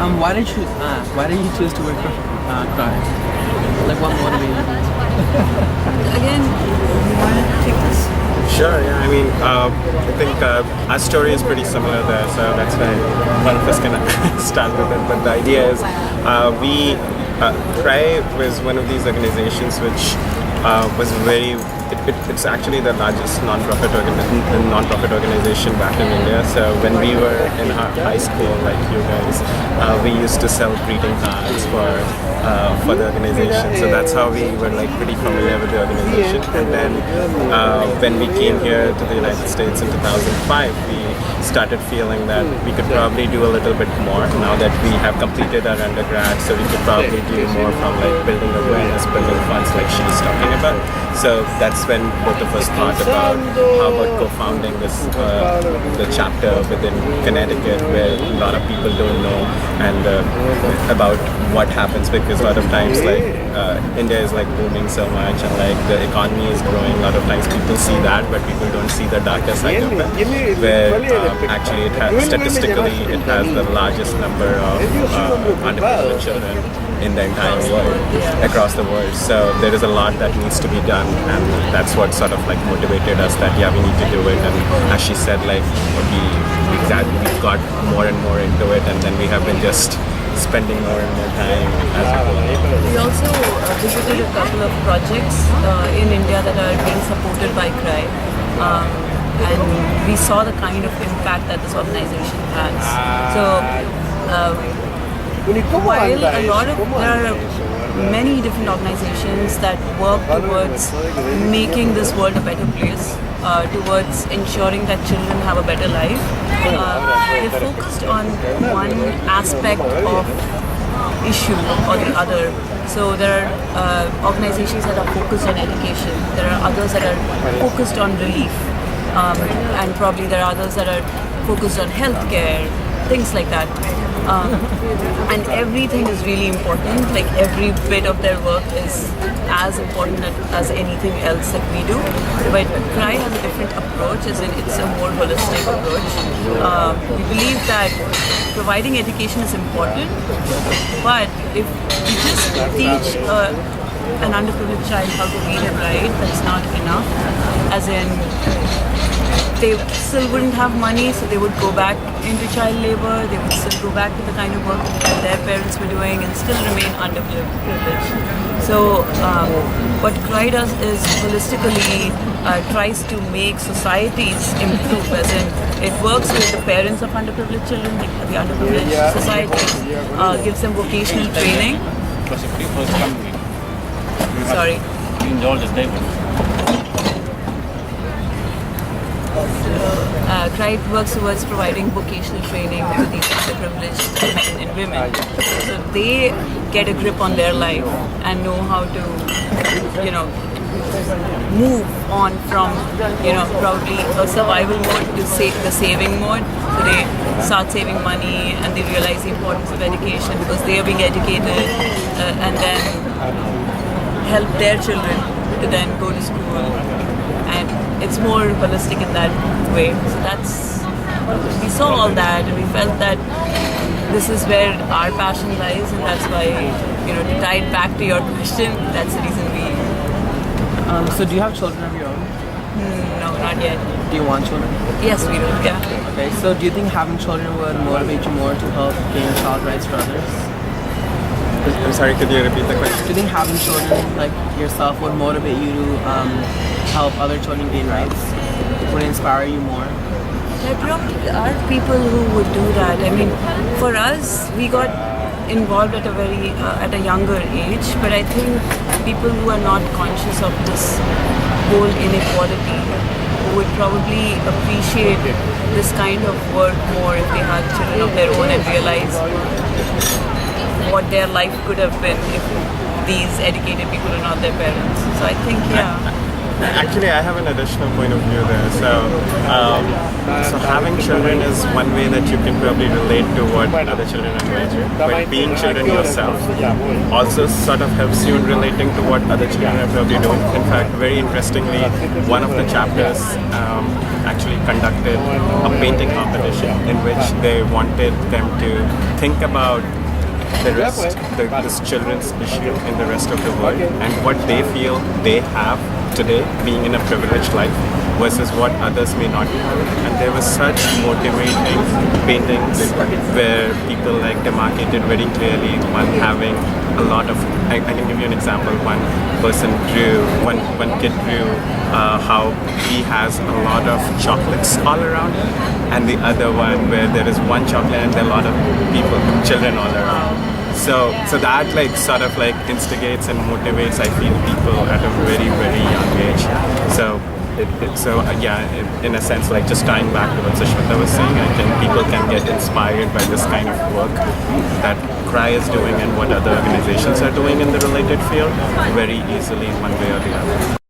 Why did you choose to work for Cry? Like, what motivated you? Again, you want to take this? Sure, yeah. I mean, I think our story is pretty similar there, so that's why one of us can start with it. But the idea is, Cry was one of these organizations which was very. It's actually the largest non-profit organization back in India. So when we were in our high school, like you guys, we used to sell greeting cards for the organization. So that's how we were like pretty familiar with the organization. And then when we came here to the United States in 2005, we started feeling that we could probably do a little bit more now that we have completed our undergrad. So we could probably do more from like building awareness, building funds, like she's talking about. So that's when both of us thought about how about co-founding this the chapter within Connecticut, where a lot of people don't know and about what happens, because a lot of times like India is like booming so much and like the economy is growing. A lot of times people see that, but people don't see the darker side of it, where actually statistically it has the largest number of underprivileged children in the entire world, across the world. So there is a lot that needs to be done, and that's what sort of like motivated us that we need to do it. And as she said, like we got more and more into it, and then we have been just spending more and more time as we also visited a couple of projects in India that are being supported by CRY. And we saw the kind of impact that this organization has. So while there are many different organizations that work towards making this world a better place, towards ensuring that children have a better life, they focused on one aspect of issue or the other. So there are organizations that are focused on education, there are others that are focused on relief, and probably there are others that are focused on healthcare, things like that. And everything is really important, like every bit of their work is as important as anything else that we do. But CRY has a different approach, as in it's a more holistic approach. We believe that providing education is important, but if you just teach an underprivileged child how to read and write, that's not enough. As in, they still wouldn't have money, so they would go back into child labor, they would still go back to the kind of work that their parents were doing and still remain underprivileged. So what CRY does is holistically tries to make societies improve, as in it works with the parents of underprivileged children, like the underprivileged societies, gives them vocational training. Sorry. CRY works towards providing vocational training to these underprivileged men and women, so they get a grip on their life and know how to, move on from, probably a survival mode to the saving mode. So they start saving money and they realize the importance of education because they are being educated, and then help their children to then go to school. And it's more holistic in that way. So we saw all that and we felt that this is where our passion lies, and that's why, to tie it back to your question, that's the reason we... So do you have children of your own? No, not yet. Do you want children? Yes, we do, yeah. Okay, so do you think having children would motivate you more to help gain child rights for others? I'm sorry, could you repeat the question? Do you think having children like yourself would motivate you to help other children gain rights? Would it inspire you more? There probably are people who would do that. I mean, for us, we got involved at a younger age, but I think people who are not conscious of this whole inequality would probably appreciate this kind of work more if they had children of their own and realize what their life could have been if these educated people are not their parents. So I think, yeah. Actually, I have an additional point of view there. So having children is one way that you can probably relate to what other children are going through. But being children yourself also sort of helps you in relating to what other children are probably doing. In fact, very interestingly, one of the chapters actually conducted a painting competition in which they wanted them to think about this children's issue in the rest of the world and what they feel they have today being in a privileged life versus what others may not have. And there was such motivating paintings where people like demarcated very clearly one having a lot of, I can give you an example, one kid drew how he has a lot of chocolates all around him, and the other one where there is one chocolate and there are a lot of people, children all around. So that like sort of like instigates and motivates, I feel, people at a very, very young age. In a sense, like just tying back to what Sushmita was saying, I think people can get inspired by this kind of work that Cry is doing and what other organizations are doing in the related field very easily in one way or the other.